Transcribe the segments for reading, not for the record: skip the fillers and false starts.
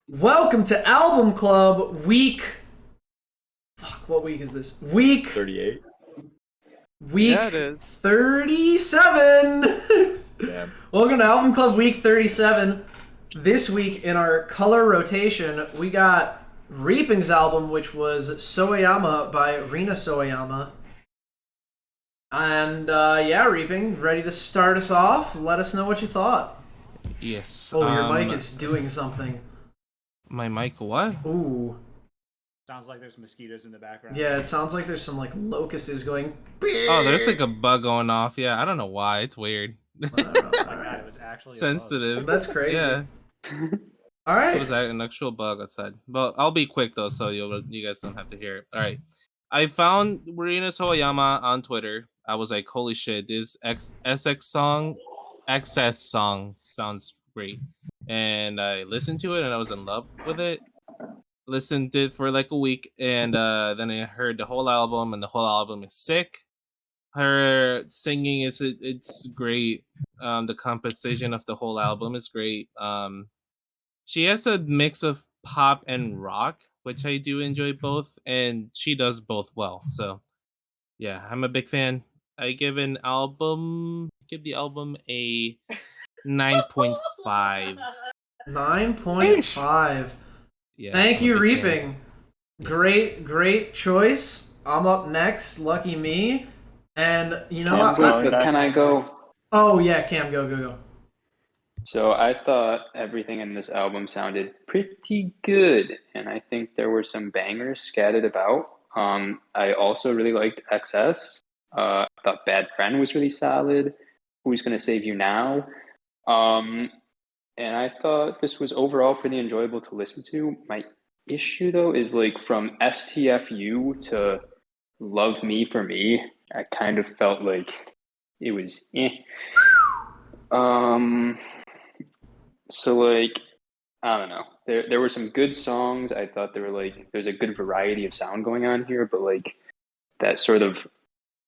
Welcome to Album Club week... Fuck, what week is this? Week... 38. Week Yeah, it is. 37! Damn. Welcome to Album Club week 37. This week in our color rotation, we got Reaping's album, which was Sawayama by Rina Sawayama. And yeah, Reaping, ready to start us off? Let us know what you thought. Yes. Oh, your mic is doing something. My mic what? Ooh. Sounds like there's mosquitoes in the background. Yeah, it sounds like there's some like locusts going. Oh, there's like a bug going off. Yeah, I don't know why. It's weird. God, it was actually Sensitive. That's crazy. Yeah. All right. It was an actual bug outside. But I'll be quick though, so you guys don't have to hear it. All right. I found Rina Sawayama on Twitter. I was like, holy shit, this XS song sounds great. And I listened to it and I was in love with it. Listened to it for like a week, and then I heard the whole album, and the whole album is sick. Her singing it's great. The composition of the whole album is great. She has a mix of pop and rock, which I do enjoy both, and she does both well. So yeah, I'm a big fan. I give the album a 9.5. 9.5. Yeah. Thank you, Reaping. Yes. Great choice. I'm up next. Lucky me. And you know what? Can I go? Oh yeah, Cam, go. So I thought everything in this album sounded pretty good, and I think there were some bangers scattered about. I also really liked XS. I thought Bad Friend was really solid. Who's Gonna Save You Now? And I thought this was overall pretty enjoyable to listen to. My issue, though, is like from STFU to Love Me for Me, I kind of felt like it was So, like, I don't know. There were some good songs. I thought there were like, there's a good variety of sound going on here, but like that sort of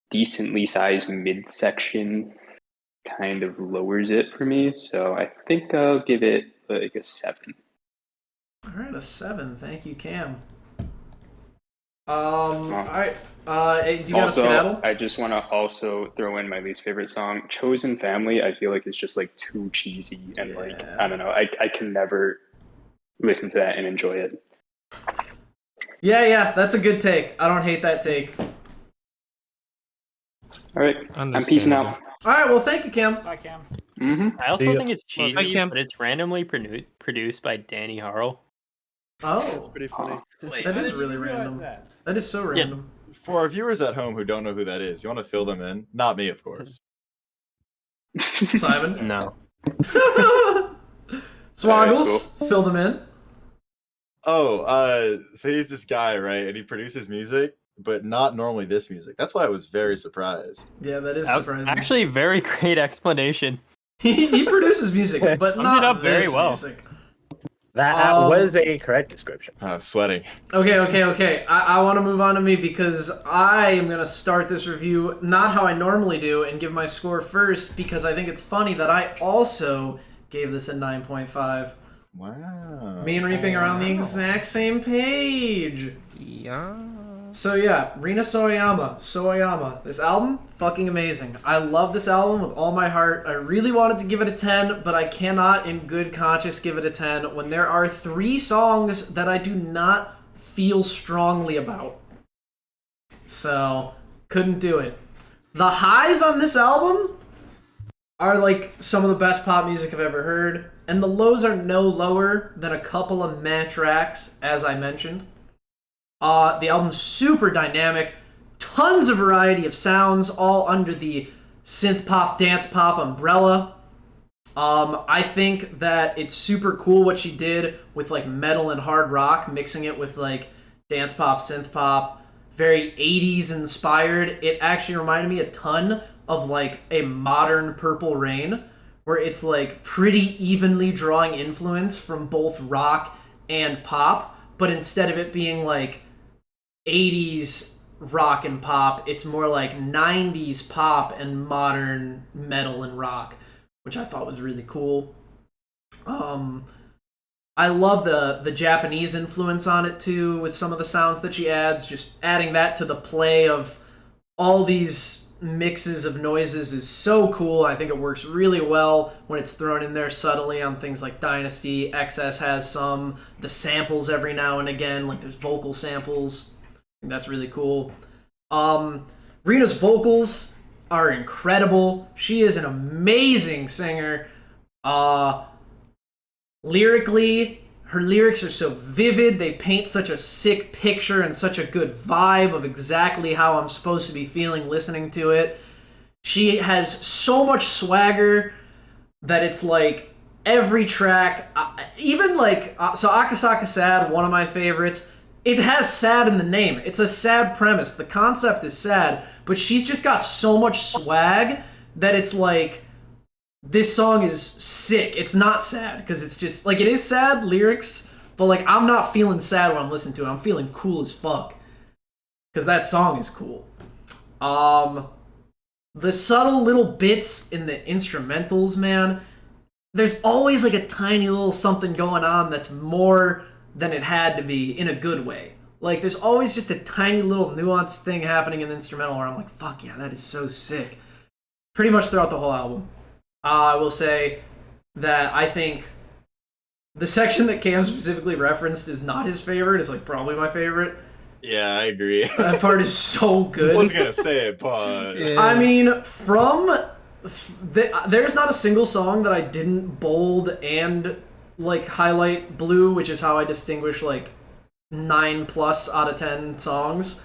decently sized midsection kind of lowers it for me, so I think I'll give it like a 7. All right, a 7. Thank you, Cam. All right. Do you got a skedaddle? I just want to also throw in my least favorite song, "Chosen Family." I feel like it's just like too cheesy and like I don't know. I can never listen to that and enjoy it. Yeah, that's a good take. I don't hate that take. All right, I'm peacing out. All right, well, thank you, Cam. Bye, Cam. Mm-hmm. I also think it's cheesy, Cam. but it's randomly produced by Danny Harl. Oh, That's pretty funny. that is really random. That is so random. For our viewers at home who don't know who that is, you want to fill them in? Not me, of course. Simon? No. Swoggles, fill them in. Oh, so he's this guy, right? And he produces music, but not normally this music. That's why I was very surprised. Yeah, that is surprising. Actually, very great explanation. he produces music, but Summed not it up very this well. music. That was a correct description. I'm sweating. Okay. I want to move on to me because I am going to start this review not how I normally do and give my score first because I think it's funny that I also gave this a 9.5. Wow. Me and Reaping are on the exact same page. Yeah. So yeah, Rina Sawayama. This album, fucking amazing. I love this album with all my heart. I really wanted to give it a 10, but I cannot in good conscience give it a 10 when there are 3 songs that I do not feel strongly about. So, couldn't do it. The highs on this album are like some of the best pop music I've ever heard, and the lows are no lower than a couple of meh tracks, as I mentioned. The album's super dynamic, tons of variety of sounds, all under the synth pop, dance pop umbrella. I think that it's super cool what she did with like metal and hard rock, mixing it with like dance pop, synth pop, very 80s inspired. It actually reminded me a ton of like a modern Purple Rain, where it's like pretty evenly drawing influence from both rock and pop, but instead of it being like 80s rock and pop. It's more like 90s pop and modern metal and rock, which I thought was really cool. I love the Japanese influence on it too, with some of the sounds that she adds. Just adding that to the play of all these mixes of noises is so cool. I think it works really well when it's thrown in there subtly on things like Dynasty. XS has some. The samples every now and again, like there's vocal samples. I think that's really cool. Rina's vocals are incredible. She is an amazing singer. Lyrically, her lyrics are so vivid. They paint such a sick picture and such a good vibe of exactly how I'm supposed to be feeling listening to it. She has so much swagger that it's like every track, even like, so Akasaka Sad, one of my favorites, it has sad in the name. It's a sad premise. The concept is sad, but she's just got so much swag that it's like, this song is sick. It's not sad, because it's just, like, it is sad lyrics, but, like, I'm not feeling sad when I'm listening to it. I'm feeling cool as fuck, because that song is cool. The subtle little bits in the instrumentals, man, there's always, like, a tiny little something going on that's more than it had to be in a good way. Like, there's always just a tiny little nuanced thing happening in the instrumental where I'm like, fuck yeah, that is so sick. Pretty much throughout the whole album. I will say that I think the section that Cam specifically referenced is not his favorite. It's like probably my favorite. Yeah, I agree. That part is so good. I was gonna say it, but Yeah. I mean, there's not a single song that I didn't bold and like highlight blue, which is how I distinguish like 9+ out of 10 songs.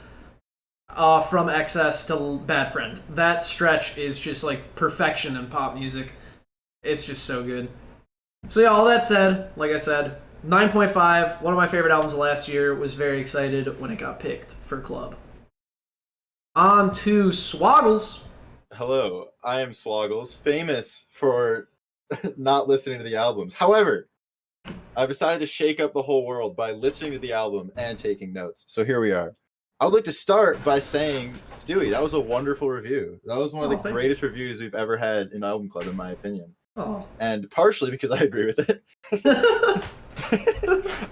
From XS to Bad Friend. That stretch is just like perfection in pop music. It's just so good. So yeah, all that said, like I said, 9.5, one of my favorite albums of last year. Was very excited when it got picked for Club. On to Swoggles. hello, I am Swoggles, famous for not listening to the albums. However, I've decided to shake up the whole world by listening to the album and taking notes. So here we are. I would like to start by saying, Stuewe, that was a wonderful review. That was one of the thank greatest reviews we've ever had in Album Club, in my opinion. Oh. And partially because I agree with it.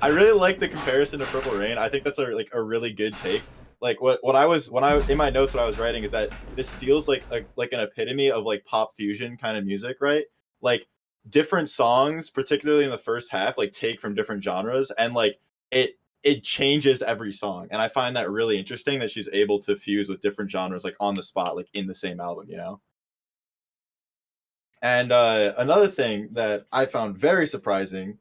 I really like the comparison to Purple Rain. I think that's a really good take. Like what I was in my notes, what I was writing is that this feels like an epitome of like pop fusion kind of music, right? Like different songs, particularly in the first half, like take from different genres, and like it changes every song. And I find that really interesting that she's able to fuse with different genres like on the spot, like in the same album, you know? And another thing that I found very surprising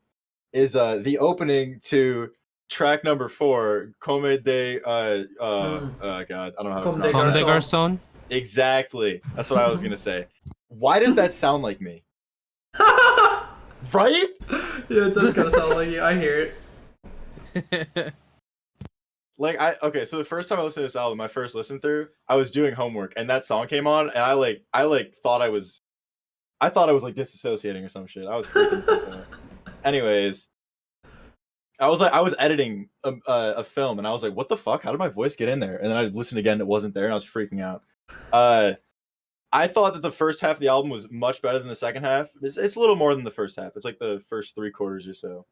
is the opening to track number 4, Come de God, I don't know how to Come de pronounce it. Comme des Garçons. Exactly. That's what I was gonna say. Why does that sound like me? Right? Yeah, it does kind of sound like you. I hear it. Like so the first time I listened to this album, my first listen through, I was doing homework and that song came on, and I thought I was like disassociating or some shit. I was freaking out. Anyways, I was editing a film, and I was like, what the fuck? How did my voice get in there? And then I listened again, it wasn't there, and I was freaking out. I thought that the first half of the album was much better than the second half. It's a little more than the first half. It's like the first 3/4 or so.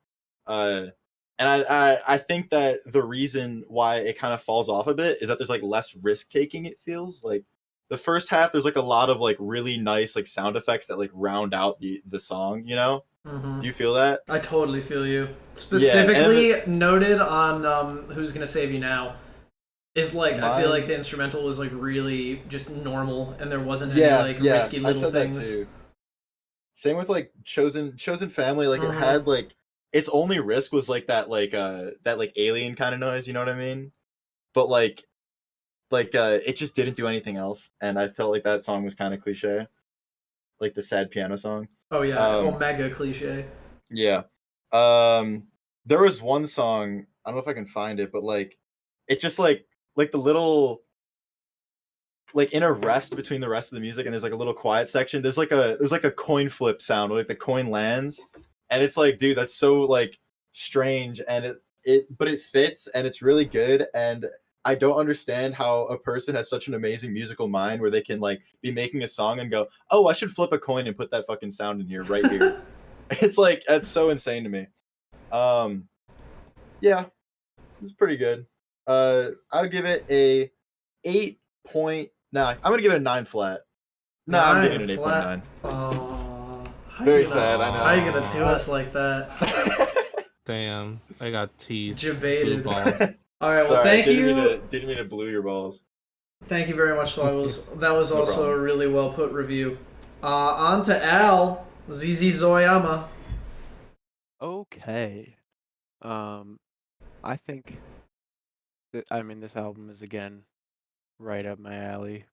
And I think that the reason why it kind of falls off a bit is that there's like less risk taking. It feels like the first half there's like a lot of like really nice like sound effects that like round out the song. You know, Mm-hmm. do you feel that? I totally feel you. Specifically noted on Who's Gonna Save You Now is like I feel like the instrumental was like really just normal, and there wasn't any like risky little I said things. That too. Same with like Chosen Family. Like Mhm. it had like its only risk was like that alien kind of noise. You know what I mean? But like it just didn't do anything else, and I felt like that song was kind of cliche, like the sad piano song. Oh yeah, Omega cliche. Yeah. There was one song, I don't know if I can find it, but like it just like the little like in a rest between the rest of the music, and there's like a little quiet section. There's like a coin flip sound where like the coin lands, and it's like, dude, that's so like strange, and but it fits, and it's really good, and I don't understand how a person has such an amazing musical mind where they can like be making a song and go, oh, I should flip a coin and put that fucking sound in here right here. It's like that's so insane to me. Yeah, it's pretty good. I'll give it a 8 point. Nah, I'm gonna give it a 9 flat. No, I'm giving it an 8.9. Oh, Very sad, I know. How you gonna do us like that? Damn, I got teased. Debated. Blue ball. All right, well, Sorry, thank you. Didn't mean to blue your balls. Thank you very much, Swoggles. That was No also problem. a really well put review. On to Al, ZZ Zoyama. Okay. I think that this album is again right up my alley.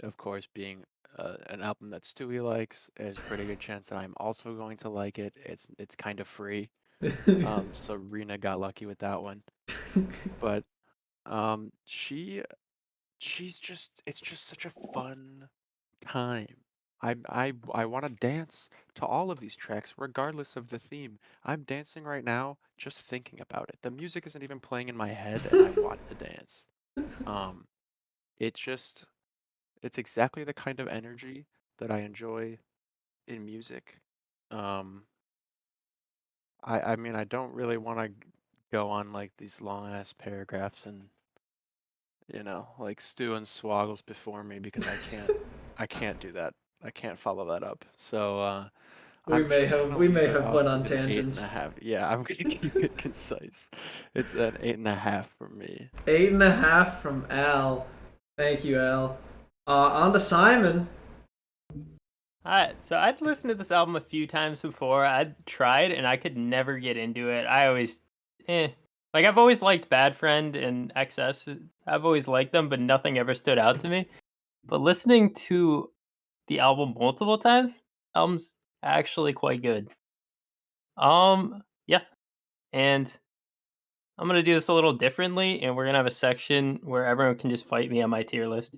Of course, being an album that Stuewe likes, there's a pretty good chance that I'm also going to like it. It's kind of free. So Rina got lucky with that one. But it's just such a fun time. I want to dance to all of these tracks regardless of the theme. I'm dancing right now just thinking about it. The music isn't even playing in my head and I want to dance. It's exactly the kind of energy that I enjoy in music. I don't really want to go on like these long ass paragraphs and like Stu and Swoggles before me because I can't do that. I can't follow that up. So We may have went on with an tangents. 8.5. Yeah, I'm gonna keep it concise. It's an 8.5 for me. 8.5 from Al. Thank you, Al. On to Simon. Alright, so I'd listened to this album a few times before. I'd tried and I could never get into it. I always, like I've always liked Bad Friend and XS. I've always liked them, but nothing ever stood out to me. But listening to the album multiple times, album's actually quite good. Yeah, and I'm gonna do this a little differently, and we're gonna have a section where everyone can just fight me on my tier list.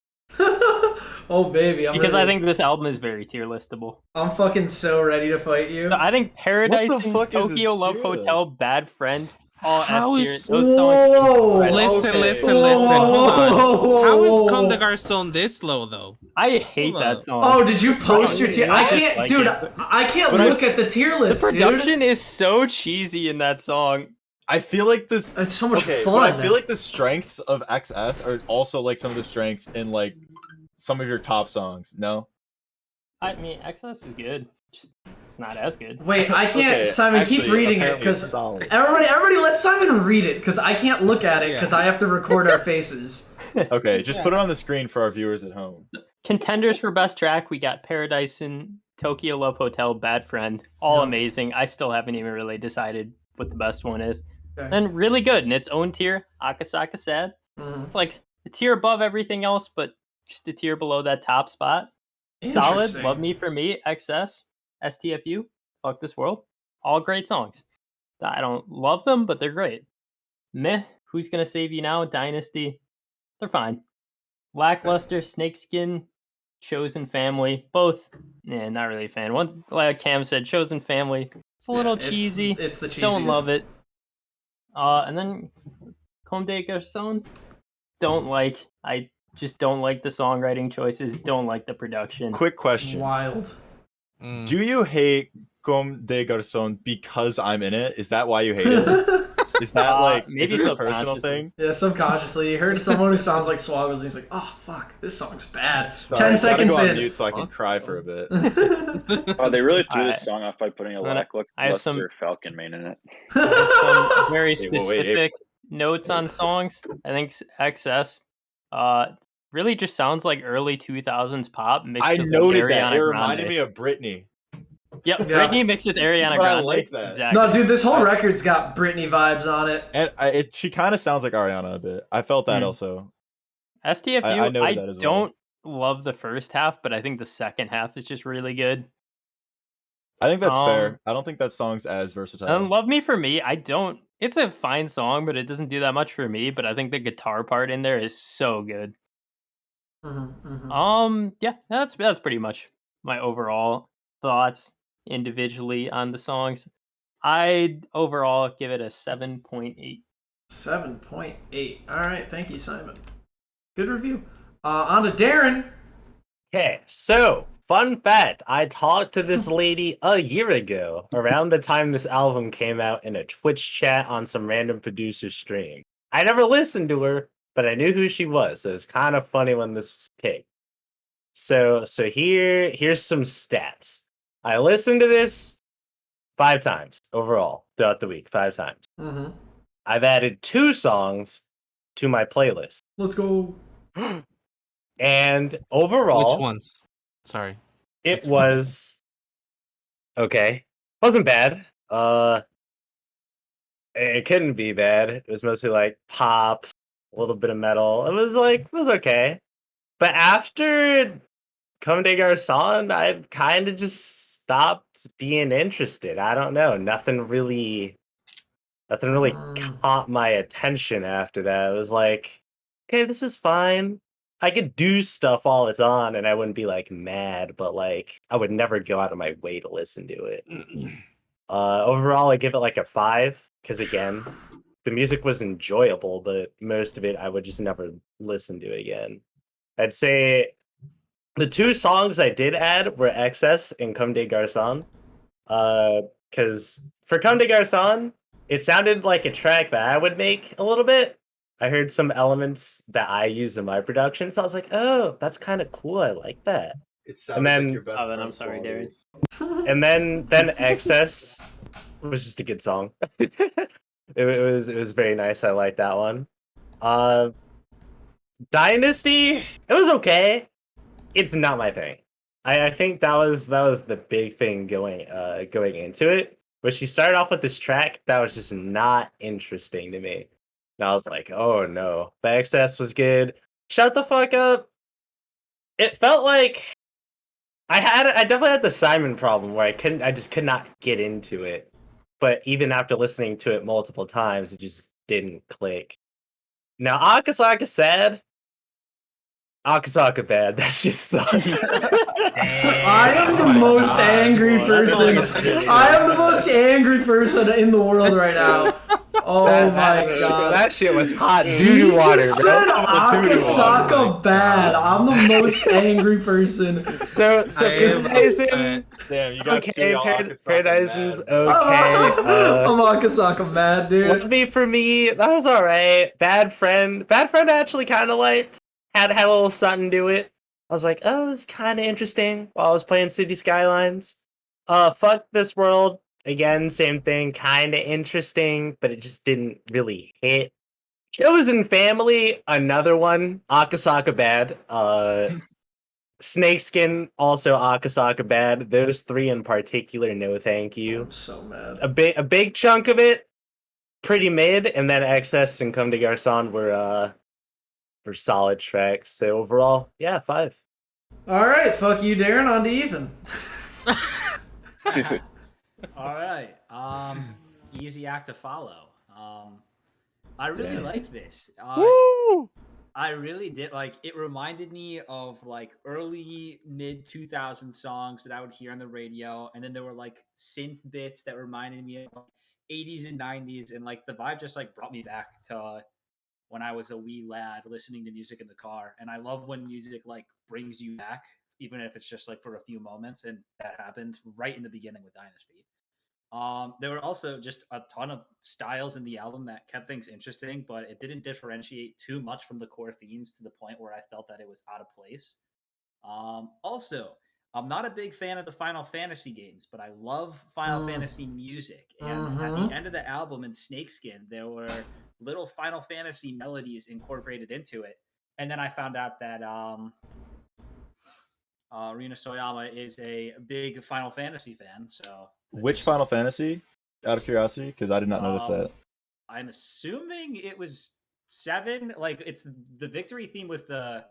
Oh baby, Because I think this album is very tier listable. I'm fucking so ready to fight you. So I think Paradise What the and fuck is Tokyo this Love tier Hotel, list? Bad Friend, all How S tier. is- Those songs. Whoa! Listen, Okay. listen. Whoa, Hold on. whoa, whoa, How whoa. is Comme des Garçons this low though? I hate Hold that up. song. Oh, did you post your tier? I can't, dislike dude. it. I can't But look at the tier The list, dude. production is so cheesy in that song. I feel like this. It's so much Okay, fun. but I feel like the strengths of XS are also like some of the strengths in like some of your top songs. No. I mean, XS is good. Just it's not as good. Wait, I can't. Okay, Simon, keep actually, reading it apparently it's because solid. everybody, let Simon read it because I can't look at it because Yeah. I have to record our faces. Okay, just put it on the screen for our viewers at home. Contenders for best track, we got Paradise and Tokyo Love Hotel, Bad Friend, all Yeah. amazing. I still haven't even really decided what the best one is. Okay. And really good in its own tier. Akasaka Sad. Mhm. It's like a tier above everything else, but just a tier below that top spot. Solid, Interesting. Love Me For Me, XS, STFU, Fuck This World. All great songs. I don't love them, but they're great. Meh, Who's Gonna Save You Now, Dynasty, they're fine. Lackluster, Snakeskin, Chosen Family, both, not really a fan. One, like Cam said, Chosen Family, it's a little Yeah, cheesy. It's the cheesiest. Don't love it. And then Comme des Garçons, don't like. I just don't like the songwriting choices. Don't like the production. Quick question: Wild. Mm. do you hate Comme des Garçons because I'm in it? Is that why you hate it? Is that like maybe is this a personal subconsciously. thing? Yeah, subconsciously, you heard someone who sounds like Swoggles, and he's like, "Oh fuck, this song's bad." Sorry, 10 I gotta seconds go on in. mute so I can cry for a bit. Oh, they really threw Alright. this song off by putting a I have lackluster some- Falcon main in it. Some very Hey, well, wait, specific notes on songs. I think XS really just sounds like early 2000s pop mixed I with noted Ariana that. It reminded Grande. me of Britney. Yep, Yeah. Britney mixed with Ariana But I Grande. like that. Exactly. No, dude, this whole record's got Britney vibes on it. And she kind of sounds like Ariana a bit. I felt that Hmm. also. STFU, I I noted that as well. don't love the first half, but I think the second half is just really good. I think that's Um, fair. I don't think that song's as versatile. Love Me For Me, I don't. It's a fine song, but it doesn't do that much for me. But I think the guitar part in there is so good. Yeah, that's pretty much my overall thoughts individually on the songs. I'd overall give it a 7.8. 7.8. All right, thank you, Simon. Good review. On to Darin. Okay, so fun fact: I talked to this lady a year ago, around the time this album came out, in a Twitch chat on some random producer stream. I never listened to her, but I knew who she was, so it's kind of funny when this was picked. So here's some stats. I listened to this 5 times overall throughout the week, 5 times. Mm-hmm. I've added 2 songs to my playlist, Let's go. and overall, Which ones? Sorry. it Which ones? was okay. Wasn't bad. It couldn't be bad. It was mostly like pop, a little bit of metal. It was okay. But after Comme des Garçons, I kind of just stopped being interested. I don't know. Nothing really caught my attention after that. It was like, okay, this is fine. I could do stuff all it's on and I wouldn't be like mad, but like I would never go out of my way to listen to it. Overall I give it like a 5, because again, the music was enjoyable, but most of it I would just never listen to again. I'd say the 2 songs I did add were Excess and Comme des Garçons. Because for Comme des Garçons, it sounded like a track that I would make a little bit. I heard some elements that I use in my production, so I was like, oh, that's kind of cool. I like that. It And then- like your best Oh, then I'm friend sorry, Darin. Swoggles. And then Excess was just a good song. it was very nice. I like that one. Dynasty, it was okay. It's not my thing. I think that was the big thing going into it. But she started off with this track that was just not interesting to me. And I was like, oh no. The Excess was good. Shut the fuck up. It felt like I definitely had the Simon problem where I just could not get into it. But even after listening to it multiple times, it just didn't click. Now Akasaka sad. Akasaka bad. That just sucked. I am the most angry person. I am the most angry person in the world right now. Oh my god. That shit was hot He doo-doo water, just bro. said Akasaka bad. I'm the most angry person. So I am Paradisen, upset. Damn, you guys okay, Paradisen's mad. okay. I'm Akasaka mad, dude. Would be for me, that was alright. Bad Friend I actually kind of liked. Had a little something to it. I was like, oh, this is kind of interesting while I was playing City Skylines. Fuck This World. Again, same thing, kind of interesting, but it just didn't really hit. Chosen Family, another one. Akasaka bad. Snakeskin, also Akasaka bad. Those 3 in particular, no thank you. I'm so mad. A big chunk of it, pretty mid, and then Excess and Comme des Garçons were solid tracks. So overall, yeah, 5. All right, fuck you, Darin. On to Ethan. All right. Easy act to follow. I really liked this. I really did. Like, it reminded me of like early mid 2000 songs that I would hear on the radio, and then there were like synth bits that reminded me of 80s and 90s, and like the vibe just like brought me back to when I was a wee lad listening to music in the car. And I love when music like brings you back, even if it's just like for a few moments, and that happened right in the beginning with Dynasty. There were also just a ton of styles in the album that kept things interesting, but it didn't differentiate too much from the core themes to the point where I felt that it was out of place. Also, I'm not a big fan of the Final Fantasy games, but I love Final Fantasy music. And at the end of the album in Snakeskin, there were little Final Fantasy melodies incorporated into it. And then I found out that Rina Sawayama is a big Final Fantasy fan, so Which Final Fantasy? Out of curiosity, because I did not notice that. I'm assuming it was 7. Like, it's the victory theme was the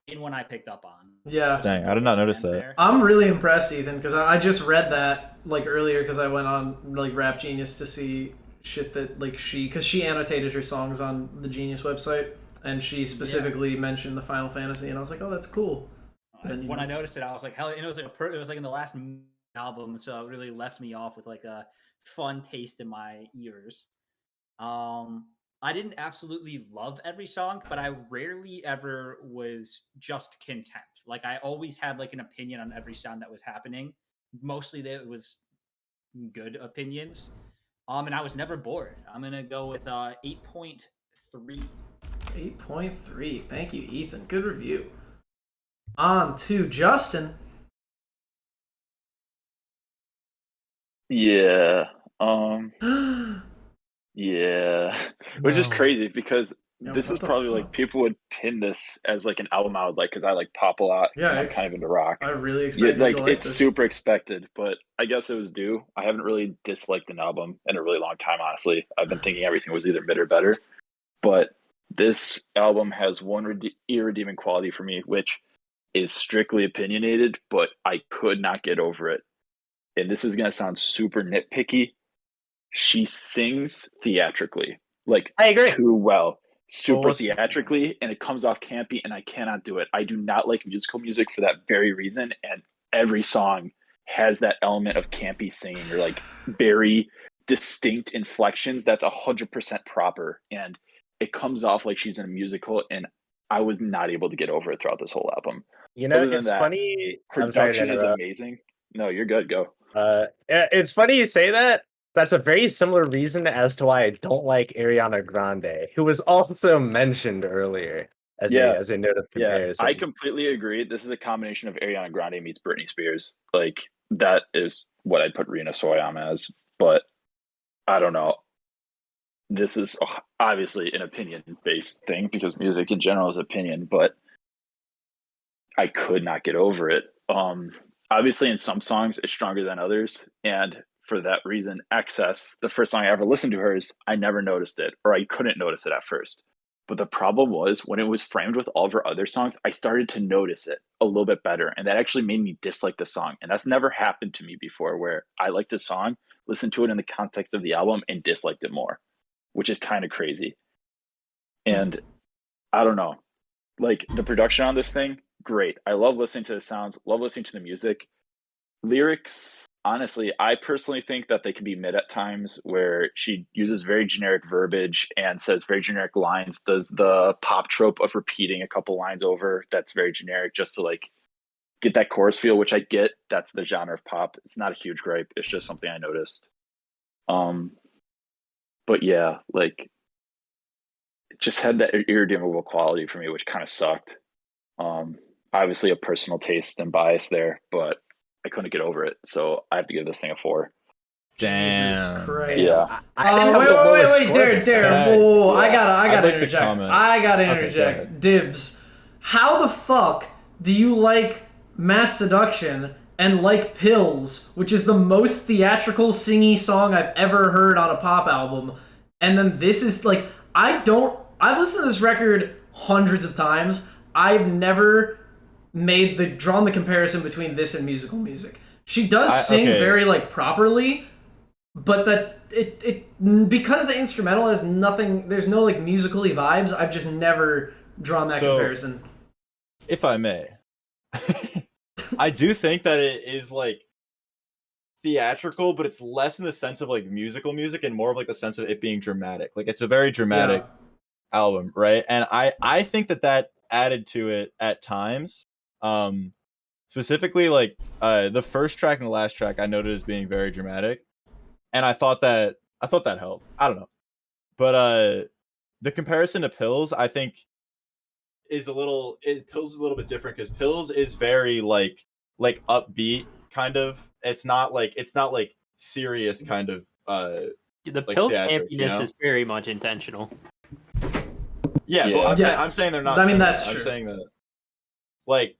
main one I picked up on. Yeah. Dang, I did not notice that. There. I'm really impressed, Ethan, because I just read that like earlier because I went on like Rap Genius to see shit that like because she annotated her songs on the Genius website, and she specifically mentioned the Final Fantasy, and I was like, oh, that's cool. When I noticed it, I was like, hell, and it was like it was like in the last album, so it really left me off with like a fun taste in my ears. I didn't absolutely love every song, but I rarely ever was just content. Like I always had like an opinion on every sound that was happening. Mostly that it was good opinions. And I was never bored. I'm gonna go with 8.3. 8.3. Thank you, Ethan. Good review. On to Justin. Yeah. Yeah. Which is No. crazy because Yeah, this what is the probably like fuck? people would pin this as like an album I would like because I like pop a lot Yeah, and I'm kind of into rock. I really Yeah, expected you like to like it's this. super expected, but I guess it was due. I haven't really disliked an album in a really long time, honestly. I've been thinking everything was either mid or better, but this album has one irredeeming quality for me, which is strictly opinionated, but I could not get over it. And this is gonna sound super nitpicky. She sings theatrically, like I agree. too well, super what's- theatrically, and it comes off campy, and I cannot do it. I do not like musical music for that very reason, and every song has that element of campy singing or like very distinct inflections that's 100% proper, and it comes off like she's in a musical, and I was not able to get over it throughout this whole album. You know, Other than it's that, funny. I'm sorry to production is interrupt. amazing. No, you're good. Go. It's funny you say that. That's a very similar reason as to why I don't like Ariana Grande, who was also mentioned earlier as Yeah. a note of Yeah, comparison. I completely agree. This is a combination of Ariana Grande meets Britney Spears. Like that is what I'd put Rina Sawayama as. But I don't know. This is obviously an opinion-based thing because music in general is opinion. But I could not get over it. Obviously, in some songs, it's stronger than others, and for that reason, Excess, the first song I ever listened to hers, I never noticed it, or I couldn't notice it at first. But the problem was when it was framed with all of her other songs, I started to notice it a little bit better, and that actually made me dislike the song. And that's never happened to me before, where I liked a song, listened to it in the context of the album, and disliked it more, which is kind of crazy. And I don't know, like the production on this thing, great. I love listening to the sounds, love listening to the music. Lyrics, honestly, I personally think that they can be mid at times where she uses very generic verbiage and says very generic lines, does the pop trope of repeating a couple lines over that's very generic just to like get that chorus feel, which I get. That's the genre of pop. It's not a huge gripe. It's just something I noticed. But yeah, like it just had that irredeemable quality for me, which kind of sucked. Obviously a personal taste and bias there, but I couldn't get over it, so I have to give this thing a 4. Jesus Damn. Christ. Yeah. I didn't have wait, the lowest wait, score Darren, this time. Darren. Yeah, Whoa, yeah. I I'd gotta like to interject. comment. I gotta Okay, go interject. ahead. Dibs. How the fuck do you like Mass Seduction and like Pills, which is the most theatrical singy song I've ever heard on a pop album, and then this is like I've listened to this record hundreds of times. I've never drawn the comparison between this and musical music. She does sing okay. very like properly, but that it because the instrumental has nothing. There's no like musically vibes. I've just never drawn that comparison. If I may, I do think that it is like theatrical, but it's less in the sense of like musical music and more of like the sense of it being dramatic. Like it's a very dramatic album, right? And I think that added to it at times. Specifically like the first track and the last track I noted as being very dramatic, and I thought that helped. I don't know, but the comparison to Pills I think is Pills is a little bit different because Pills is very like upbeat kind of. It's not like serious kind of The like Pills theatrics, campiness you know? is very much intentional. Yeah, Yeah. but I'm saying they're not. I mean, similar. that's I'm true. saying that like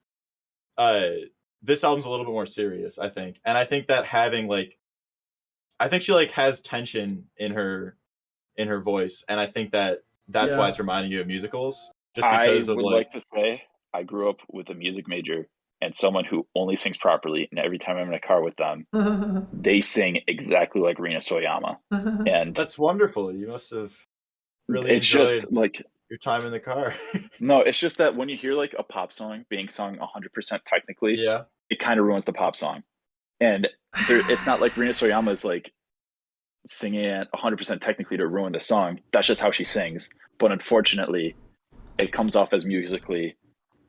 this album's a little bit more serious, I think. And I think that having like I think she like has tension in her voice, and I think that's why it's reminding you of musicals. Just because I of would like to say I grew up with a music major and someone who only sings properly, and every time I'm in a car with them, they sing exactly like Rina Sawayama. And that's wonderful. You must have really it's enjoyed just like your time in the car. no, it's just that when you hear like a pop song being sung 100% technically, Yeah. it kind of ruins the pop song. And it's not like Rina Sawayama is like singing it 100% technically to ruin the song. That's just how she sings. But unfortunately, it comes off as musically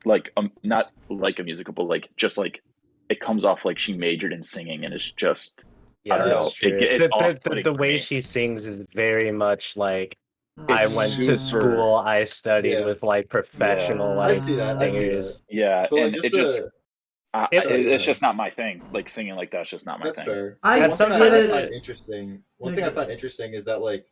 like not like a musical, but like just like it comes off like she majored in singing, and it's just I don't know. that's true. It's the off-putting the for way me. she sings is very much like I It's went to super- school, I studied Yeah. with like professional Yeah. I like see that. I see that. singers. Yeah, But like and just it just It- Sorry, go it's ahead. just not my thing. Like singing like that's just not my That's thing. fair. I One At thing some get I it. find interesting. One thing I Yeah. find interesting is that like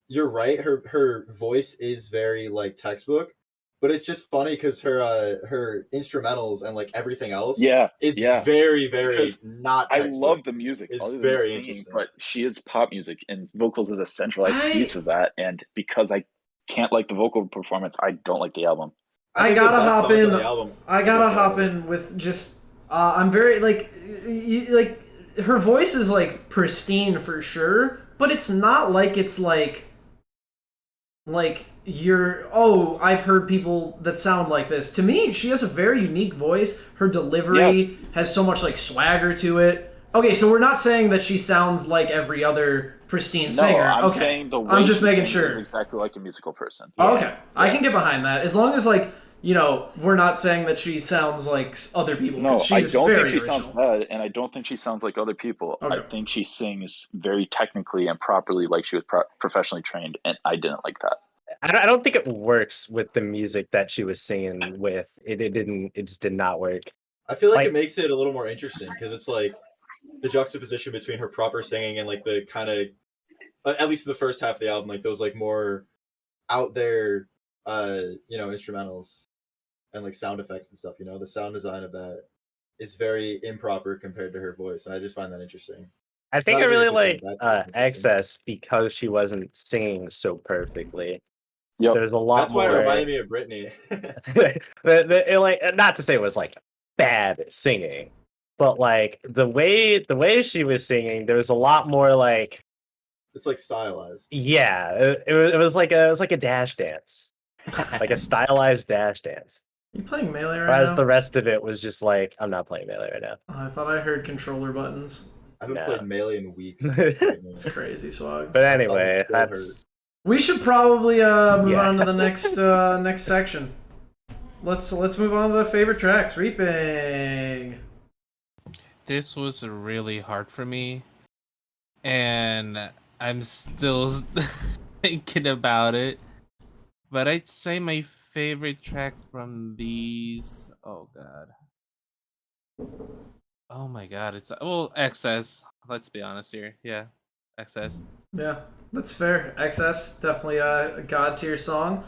you're right. Her voice is very like textbook, but it's just funny because her instrumentals and like everything else is very Because not I textbook. love the music It's other than very the singing, interesting. but she is pop music and vocals is a centralized I- piece of that. And because I can't like the vocal performance, I don't like the album. I think the gotta best hop songs on in. the album I are gotta the hop solo. in with just. I'm very like her voice is like pristine for sure, but it's not like it's like you're. Oh, I've heard people that sound like this. To me, she has a very unique voice. Her delivery has so much like swagger to it. Okay, so we're not saying that she sounds like every other pristine singer. I'm Okay, saying the way I'm just she making sings sure. is exactly like a musical person. Okay, I can get behind that as long as like we're not saying that she sounds like other people. No, 'cause she I is don't think very she original. sounds bad, and I don't think she sounds like other people. Okay. I think she sings very technically and properly, like she was professionally trained, and I didn't like that. I don't think it works with the music that she was singing with. It didn't. It just did not work. I feel like Like- it makes it a little more interesting because it's like the juxtaposition between her proper singing and like the kind of at least in the first half of the album, like those like more out there instrumentals and like sound effects and stuff, the sound design of that is very improper compared to her voice, and I just find that interesting. I think Not I as in really a good like thing, bad thing, interesting. Excess because she wasn't singing so perfectly. Yep. There's a lot That's why more. it reminded me of Britney. Like not to say it was like bad singing, but like the way she was singing, there was a lot more like It's like stylized. it was like a dash dance, like a stylized dash dance. You playing Melee right Whereas now? the rest of it was just like I'm not playing Melee right now. Oh, I thought I heard controller buttons. I haven't No. played Melee in weeks. It's crazy, Swoggles. But anyway, still hurt. that's We should probably move Yeah. on to the next section. Let's move on to the favorite tracks. Reaping. This was really hard for me, and I'm still thinking about it. But I'd say my favorite track from these. Oh god. Oh my god, it's XS. Let's be honest here. Yeah, XS. Yeah, that's fair. XS, definitely a god tier song.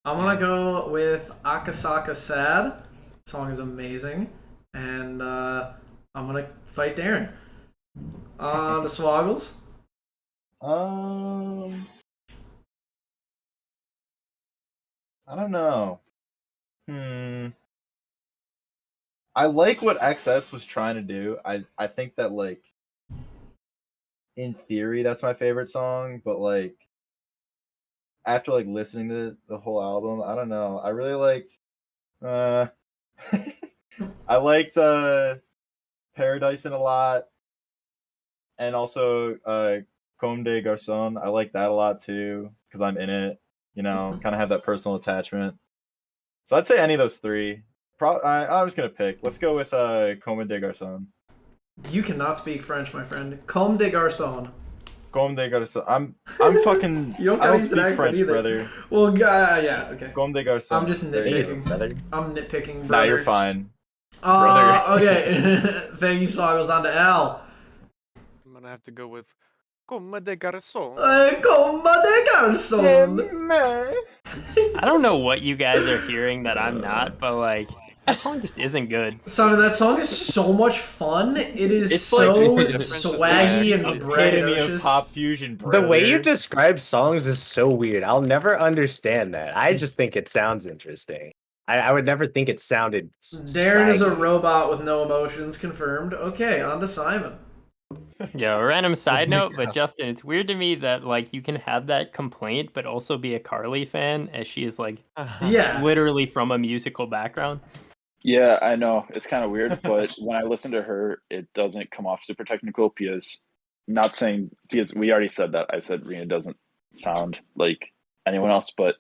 I'm gonna go with Akasaka Sad. The song is amazing. And I'm gonna fight Darin. The Swoggles. I don't know. I like what XS was trying to do. I think that like in theory that's my favorite song, but like after like listening to the whole album, I don't know. I really liked I liked Paradise in a lot, and also Comme des Garçons. I like that a lot too because I'm in it. Kind of have that personal attachment. So I'd say any of those three. I'm just gonna pick. Let's go with Comme des Garçons. You cannot speak French, my friend. Comme des Garçons. Comme des Garçons. I'm fucking. You don't I gotta don't use an speak accent French, either. brother. Well, yeah, okay. Comme des Garçons. I'm just There you go. nitpicking. brother. I'm nitpicking, Nah, brother. you're fine. brother. Okay. Thank you, Swoggles. On to L. I'm gonna have to go with Comme des garçons. Comme des Garçons. I don't know what you guys are hearing that I'm not, but like that song just isn't good. Simon, that song is so much fun. It is It's so like swaggy and Epitome of braggadocious. pop fusion, brother. The way you describe songs is so weird. I'll never understand that. I just think it sounds interesting. I would never think it sounded Darin is a swaggy. robot with no emotions, confirmed. Okay, on to Simon. Yeah, a random side note, but Justin, it's weird to me that like you can have that complaint but also be a Carly fan, as she is like Yeah. literally from a musical background. Yeah, I know. It's kind of weird, but when I listen to her, it doesn't come off super technical because not saying, because we already said that. I said Rina doesn't sound like anyone else, but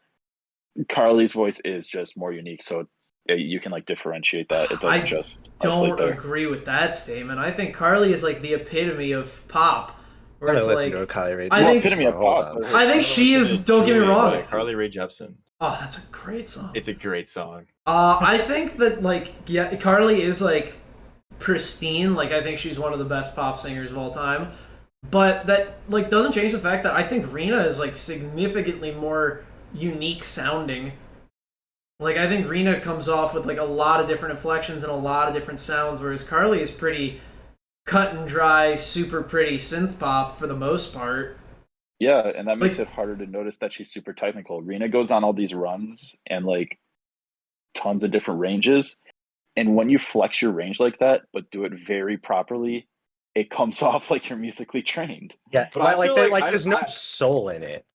Carly's voice is just more unique, so you can like differentiate that. It doesn't just isolate Don't there. agree with that statement. I think Carly is like the epitome of pop. I'm Where gonna it's listen like, to a Carly Rae I Jepsen think- Epitome of song. Hold pop. on. I think she is. Don't get me wrong. Carly Rae Jepsen. Oh, that's a great song. It's a great song. I think that like yeah, Carly is like pristine. Like I think she's one of the best pop singers of all time. But that like doesn't change the fact that I think Rina is like significantly more unique sounding. Like I think Rina comes off with like a lot of different inflections and a lot of different sounds, whereas Carly is pretty cut and dry, super pretty synth pop for the most part. Yeah, and that makes Like- it harder to notice that she's super technical. Rina goes on all these runs and like tons of different ranges. And when you flex your range like that, but do it very properly, it comes off like you're musically trained. Yeah, But I feel like there's no soul in it.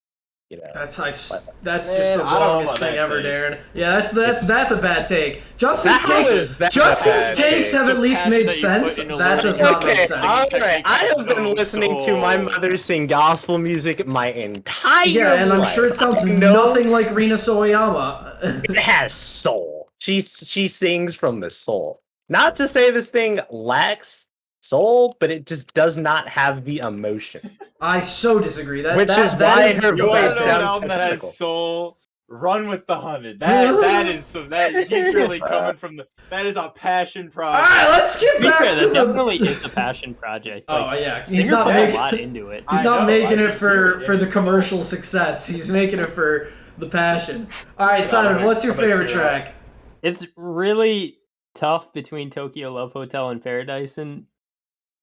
You know, That's just the I don't know longest about thing that ever, take. Darren. Yeah, that's a bad take. Justin's How is that Justin's a bad takes take? have at The least passion made that you put sense. into That learning does not okay, make sense. all right. I have been No listening to my soul. mother sing gospel music my entire Yeah, and I'm life. sure it sounds I know nothing like Rina Sawayama. It has soul. She sings from the soul. Not to say this thing lacks soul, but it just does not have the emotion. I so disagree. Which is why her You voice want to know an sounds album that identical. has soul? Run with the 100. That is some that he's really coming from the. That is a passion project. All right, let's get To be back fair, to that the. definitely is a passion project. Oh Like, yeah, he's Singer not put making a lot into it. he's I not know, making I it can for feel it. the It's commercial success. He's making it for the passion. All right, Simon, what's your I'm gonna favorite tear up. track? It's really tough between Tokyo Love Hotel and Paradise, but I'm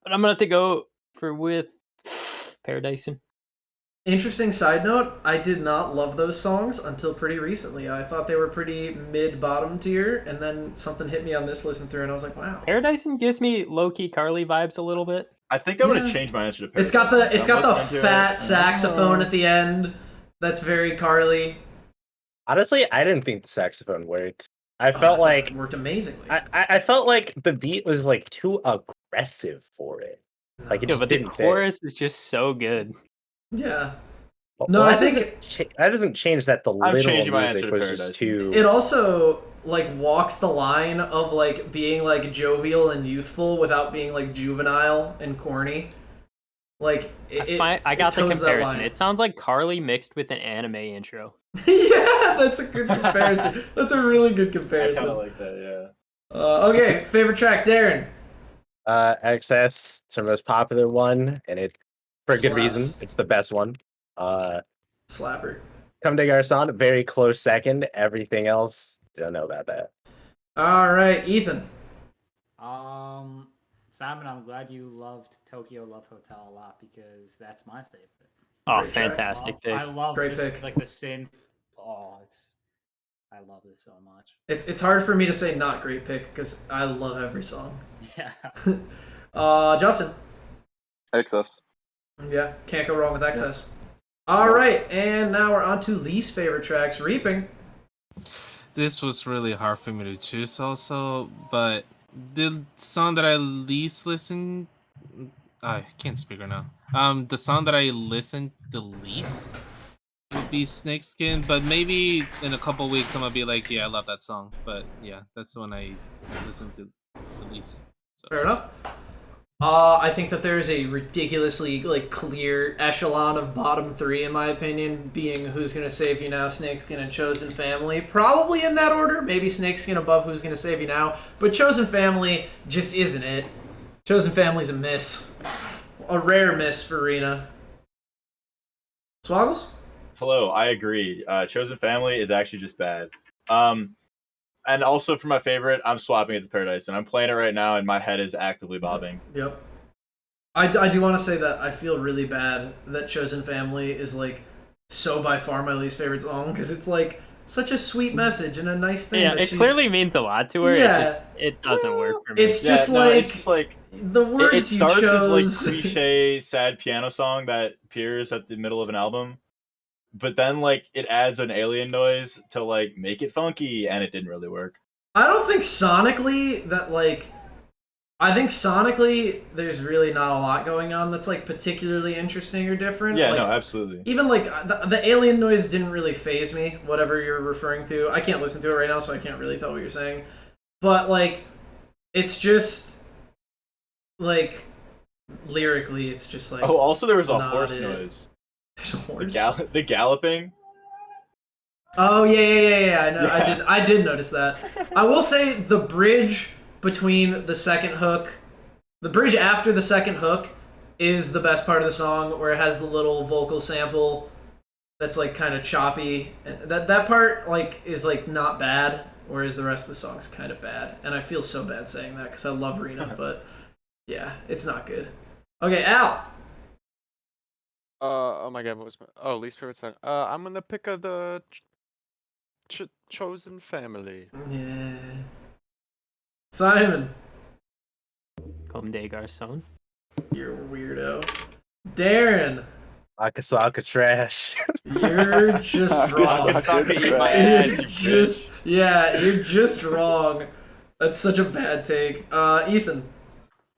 gonna have to go with Paradise. Interesting side note, I did not love those songs until pretty recently. I thought they were pretty mid-bottom tier, and then something hit me on this listen through, and I was like, wow. Paradise gives me low-key Carly vibes a little bit. I think I'm Yeah. gonna change my answer to. It's got Paradise. the I'm listening to fat it. saxophone at the end. That's very Carly. Honestly, I didn't think the saxophone worked. I Oh, felt thought like it worked amazingly. I felt like the beat was like too aggressive for it. Like it Yeah, just but the didn't fit. chorus is just so good. Yeah. Well, No, I that think- that doesn't change that the I'm little changing my music answer to was Paradise. just too. It also like walks the line of like being like jovial and youthful without being like juvenile and corny. Like I got the toes that comparison. line. It sounds like Carly mixed with an anime intro. Yeah, that's a good comparison. That's a really good I kind comparison. of like that. Yeah. Okay, favorite track, Darren. XS. It's our most popular one, and it for a good Slaps. reason. It's the best one. Slapper. Come de Garçon, very close second. Everything else, don't know about that. All right, Ethan. Simon, I'm glad you loved Tokyo Love Hotel a lot because that's my favorite. Oh, Great track. fantastic pick. I love Great this, pick. like the synth. Oh, I love this so much. It's hard for me to say not great pick because I love every song. Yeah. Justin. Excess. Yeah, can't go wrong with Excess. All right, and now we're on to least favorite tracks. Reaping. This was really hard for me to choose also, but the song that I least listened, I can't speak right now. The song that I listened the least would be Snakeskin, but maybe in a couple weeks I'm gonna be like, yeah, I love that song. But yeah, that's the one I listened to the least. So. Fair enough. I think that there is a ridiculously like clear echelon of bottom three in my opinion, being Who's Gonna Save You Now, Snakeskin, and Chosen Family. Probably in that order. Maybe Snakeskin above Who's Gonna Save You Now, but Chosen Family just isn't it. Chosen Family's a miss, a rare miss for Rina. Swoggles. Hello, I agree. Chosen Family is actually just bad. And also for my favorite, I'm swapping it to Paradise, and I'm playing it right now, and my head is actively bobbing. Yep. I do want to say that I feel really bad that Chosen Family is like so by far my least favorite song because it's like such a sweet message and a nice thing. Yeah, that it she's... clearly means a lot to her. Yeah. It doesn't work for me. It's just it's just like the words it starts you as like chose. cliche sad piano song that appears at the middle of an album, but then like it adds an alien noise to like make it funky, and it didn't really work. I don't think sonically that like I think sonically, there's really not a lot going on that's like particularly interesting or different. Yeah, like, no, absolutely. Even like the alien noise didn't really phase me. Whatever you're referring to, I can't listen to it right now, so I can't really tell what you're saying. But like, it's just like lyrically, it's just like. Oh, also there was a not horse it. noise. There's a horse. The galloping. Oh yeah. I know. Yeah. I did notice that. I will say the bridge between the second hook, the bridge after the second hook, is the best part of the song, where it has the little vocal sample that's like kind of choppy. And that part like is like not bad, whereas the rest of the song's kind of bad. And I feel so bad saying that because I love Rina, but yeah, it's not good. Okay, Al. Oh my god, what was my least favorite song? I'm gonna pick the Chosen Family. Yeah. Simon. Comme des garçons. You're a weirdo. Darin. Akasaka trash. You're just wrong. You're just wrong. That's such a bad take. Ethan.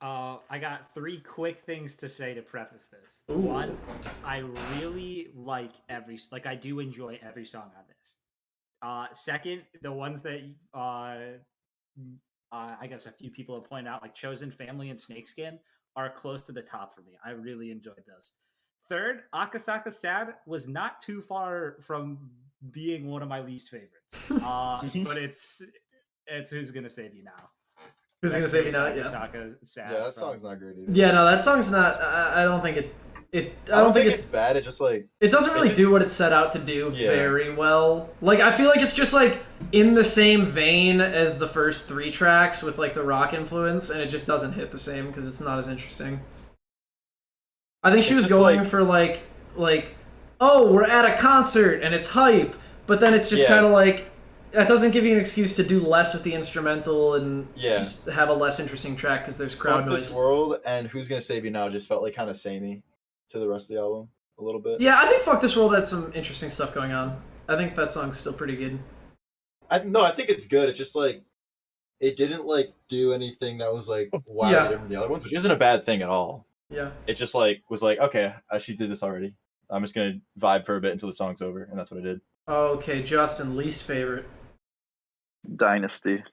I got 3 quick things to say to preface this. Ooh. One, I really like I do enjoy every song on this. Second, the ones that I guess a few people have pointed out, like Chosen Family and Snakeskin, are close to the top for me. I really enjoyed those. Third, Akasaka Sad was not too far from being one of my least favorites. But it's Who's Gonna Save You Now. Who's Gonna Save You Now? Yeah. Akasaka Sad. Yeah, that song's not great either. Yeah, no, that song's not. I don't think it. I don't think it's bad. It just like it doesn't really do what it set out to do very well. Like I feel like it's just like in the same vein as the first 3 tracks with like the rock influence, and it just doesn't hit the same because it's not as interesting. I think she was going for like oh, we're at a concert and it's hype, but then it's just kind of like that doesn't give you an excuse to do less with the instrumental and just have a less interesting track because there's crowd noise. This World and Who's Gonna Save You Now just felt like kind of samey to the rest of the album a little bit. Yeah, I think Fuck This World had some interesting stuff going on. I think that song's still pretty good. I think it's good. It just like it didn't like do anything that was like wildly different from the other ones, which isn't a bad thing at all. Yeah. It just like was like, okay, she did this already. I'm just gonna vibe for a bit until the song's over, and that's what I did. Okay, Justin, least favorite. Dynasty.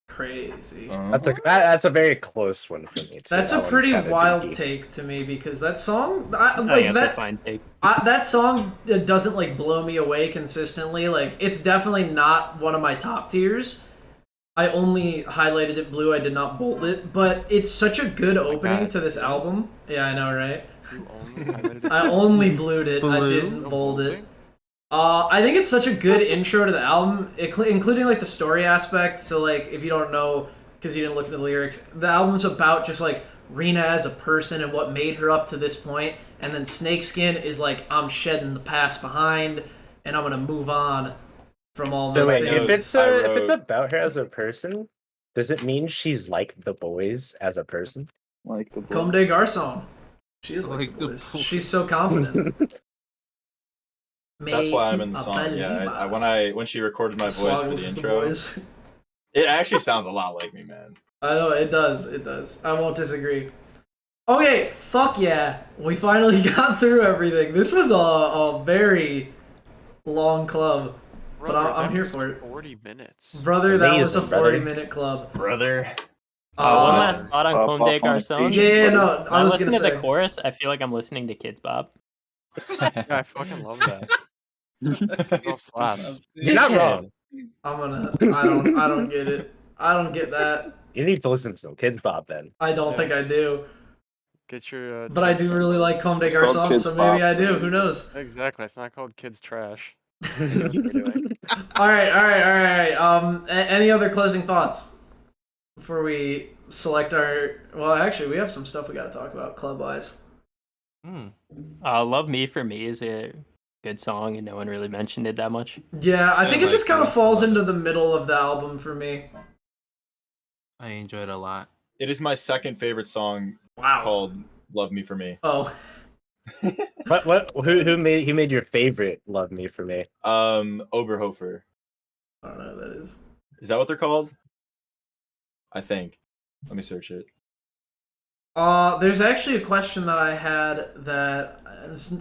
Crazy. That's a very close one for me too. That's a pretty wild take to me because that song, that fine take. That song doesn't like blow me away consistently. Like it's definitely not one of my top tiers. I only highlighted it blue. I did not bold it, but it's such a good opening to this album. Yeah, I know, right? I only blued it. I didn't bold it. I think it's such a good intro to the album, including like the story aspect. So like, if you don't know, because you didn't look into the lyrics, the album's about just like Rina as a person and what made her up to this point, and then Snakeskin is like, I'm shedding the past behind, and I'm gonna move on from all the things. If it's about her as a person, does it mean she's like the boys as a person? Like the boys. Comme des garçons. She is like the boys. She's so confident. That's why I'm in the song. Yeah, when she recorded my voice Swoggles for the intro, it actually sounds a lot like me, man. I know it does. It does. I won't disagree. Okay, fuck yeah, we finally got through everything. This was a very long club, but I'm here for it. 40 minutes, brother. That was a 40-minute club, brother. One last thought on Comme des Garçons. Yeah, no, I was gonna say. To the chorus, I feel like I'm listening to Kids Bop. Yeah, I fucking love that. Slaps. You're not wrong. I don't get it. I don't get that. You need to listen to some Kids Bop then. I don't think I do. Get your. But I do really like Comme des Garçons, so maybe I do. Who knows? Exactly. It's not called Kids Trash. All right. Any other closing thoughts before we select our? Well, actually, we have some stuff we got to talk about club-wise. Love Me for Me is a good song, and no one really mentioned it that much. Yeah, I think it just kind of falls into the middle of the album for me. I enjoyed it a lot. It is my second favorite song. Called "Love Me for Me." Oh. Who made your favorite "Love Me for Me"? Oberhofer. I don't know who that is. Is that what they're called? I think. Let me search it. There's actually a question that I had that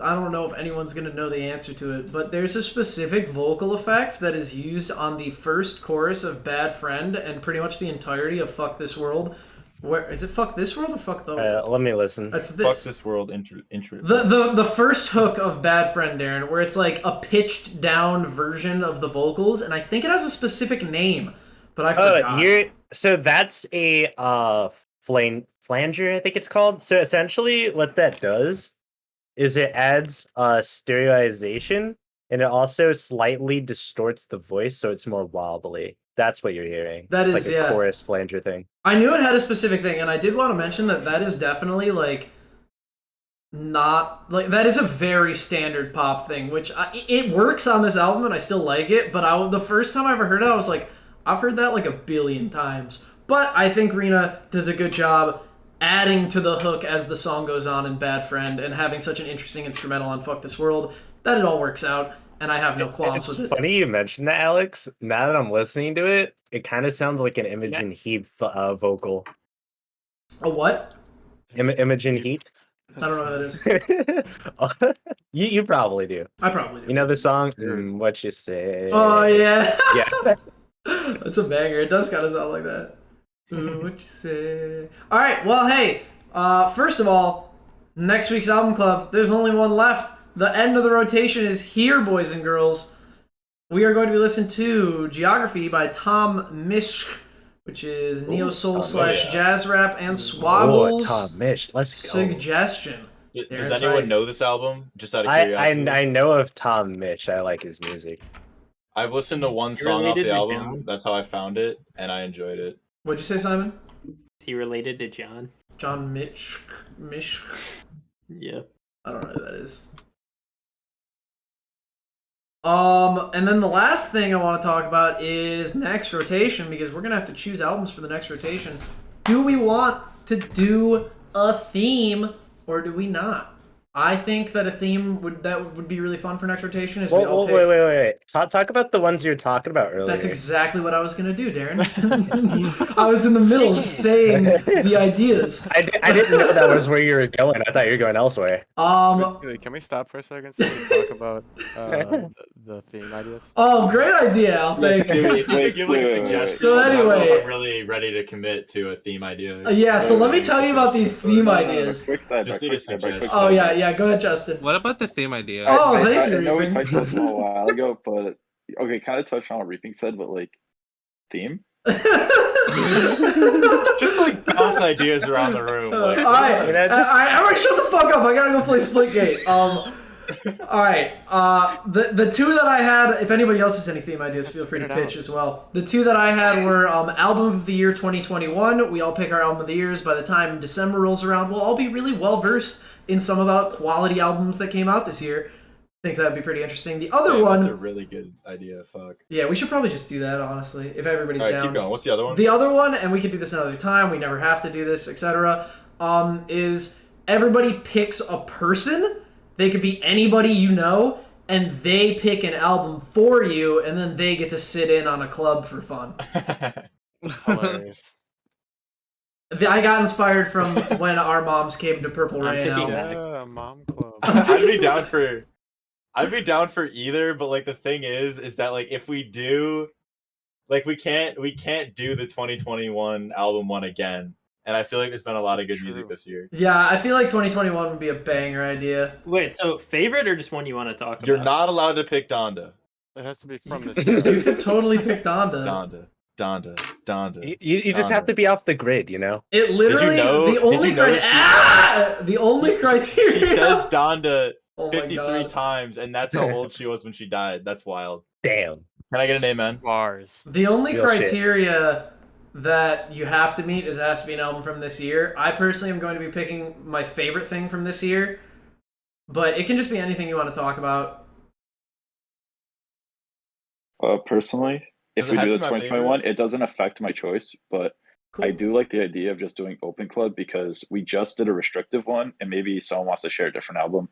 I don't know if anyone's gonna know the answer to it, but there's a specific vocal effect that is used on the first chorus of Bad Friend and pretty much the entirety of Fuck This World. Where is it? Fuck This World or Fuck the World? Let me listen. That's Fuck this. this world intro. The first hook of Bad Friend, Darin, where it's like a pitched down version of the vocals, and I think it has a specific name, but I forgot. So that's a flanger, I think it's called. So essentially, what that does is it adds stereoization, and it also slightly distorts the voice, so it's more wobbly. That's what you're hearing. That it's is, like a yeah. chorus flanger thing. I knew it had a specific thing, and I did want to mention that is definitely like not like that is a very standard pop thing, which it works on this album, and I still like it. But the first time I ever heard it, I was like, I've heard that like a billion times. But I think Rina does a good job adding to the hook as the song goes on in Bad Friend, and having such an interesting instrumental on Fuck This World that it all works out. And I have no qualms with it. It's funny you mentioned that, Alex. Now that I'm listening to it, it kind of sounds like an Imogen Heap vocal. A what? Imogen Heap? I don't know what that is. You probably do. I probably do. You know the song, What You Say? Oh, yeah. Yes. That's a banger. It does kind of sound like that. What you say? All right. Well, hey. First of all, next week's album club. There's only one left. The end of the rotation is here, boys and girls. We are going to be listening to Geography by Tom Misch, which is neo soul / jazz rap, and Swoggles. Tom Misch, let's go. Suggestion. Does anyone know this album? Just out of curiosity. I know of Tom Misch. I like his music. I've listened to one song off the album. That's how I found it, and I enjoyed it. What'd you say, Simon? Is he related to John? John Misch? Yeah. I don't know who that is. And then the last thing I want to talk about is next rotation, because we're gonna have to choose albums for the next rotation. Do we want to do a theme or do we not? I think that a theme would be really fun for next rotation. Is we all pick... Wait. Talk about the ones you were talking about earlier. That's exactly what I was gonna do, Darin. I was in the middle of saying the ideas. I didn't know that was where you were going. I thought you were going elsewhere. Can we stop for a second so we can talk about the theme ideas? Oh, great idea! I'll think. Give like a suggestion. So anyway, I'm really ready to commit to a theme idea. Yeah. So let me tell you about these theme ideas. Just need a suggestion. Oh yeah. Go ahead, Justin. What about the theme idea? Oh, thank you. I know we touched on this a little while ago, but okay, kind of touched on what Reaping said, but like theme. Just like bounce ideas around the room. Like, all right, everyone, shut the fuck up! I gotta go play Splitgate. All right. The two that I had. If anybody else has any theme ideas, feel free to pitch as well. The two that I had were album of the year 2021. We all pick our album of the years. By the time December rolls around, we'll all be really well versed in some of the quality albums that came out this year. I think that'd be pretty interesting. The other one... That's a really good idea, fuck. Yeah, we should probably just do that, honestly, if everybody's down. Keep going. What's the other one? The other one, and we can do this another time, we never have to do this, etc., is everybody picks a person. They could be anybody you know, and they pick an album for you, and then they get to sit in on a club for fun. Hilarious. I got inspired from when our moms came to Purple Rain album. Yeah, mom club. I'd be down for either, but like the thing is that like if we do, like we can't do the 2021 album one again, and I feel like there's been a lot of good music this year. Yeah, I feel like 2021 would be a banger idea. Wait, so favorite or just one you want to talk about? You're not allowed to pick Donda. It has to be from this year. You could totally pick Donda. Donda. You just have to be off the grid, you know? It literally, the only criteria. She says Donda 53 times, and that's how old she was when she died. That's wild. Damn. Can I get an amen? Bars. The only criteria that you have to meet is it has to be an album from this year. I personally am going to be picking my favorite thing from this year, but it can just be anything you want to talk about. Personally, if we do the 2021, it doesn't affect my choice, but cool. I do like the idea of just doing open club because we just did a restrictive one, and maybe someone wants to share a different album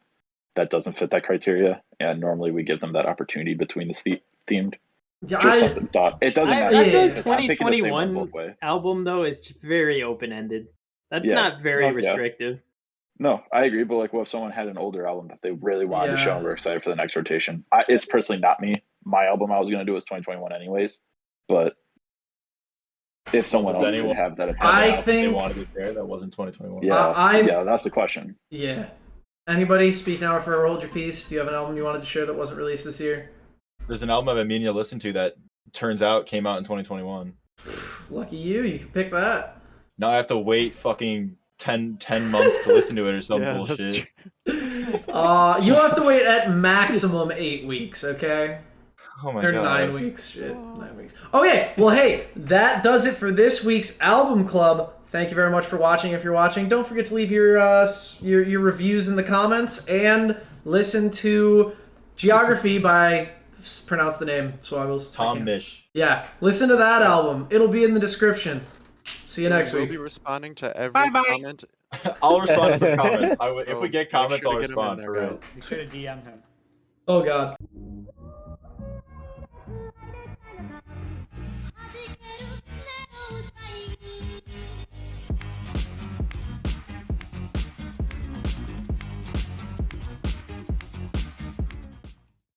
that doesn't fit that criteria, and normally we give them that opportunity between the themed. Yeah, Just something thought. It doesn't matter. I feel Yeah. like because I'm thinking the same one 2021 both ways. album though is very open ended. That's Yeah. not very No, yeah. restrictive. No, I agree. But like, what if someone had an older album that they really wanted to show Yeah. and were excited for the next rotation? It's personally not me. My album I was going to do was 2021 anyways. But if someone Does else anyone did have that have opinion, I an album they think- wanted to share that wasn't 2021. yeah, yeah, that's the question. Yeah. Anybody speak now or forever hold your peace? Do you have an album you wanted to share that wasn't released this year? There's an album I've been meaning to listen to that turns out came out in 2021. Lucky you. You can pick that. Now I have to wait fucking 10 months to listen to it or some Yeah, that's bullshit. You'll have to wait at maximum 8 weeks, okay? Oh my Or god. 9 weeks. Shit, 9 weeks. Okay, well, hey, that does it for this week's Album Club. Thank you very much for watching. If you're watching, don't forget to leave your reviews in the comments and listen to Geography by, pronounce the name, Swoggles. Tom Misch. Yeah, listen to that album. It'll be in the description. See you next We'll week. be responding to every Bye-bye. comment. I'll respond to some comments. If So we get make comments, sure to I'll get 'em in respond there, for real. guys. Make sure to DM him. Oh, God.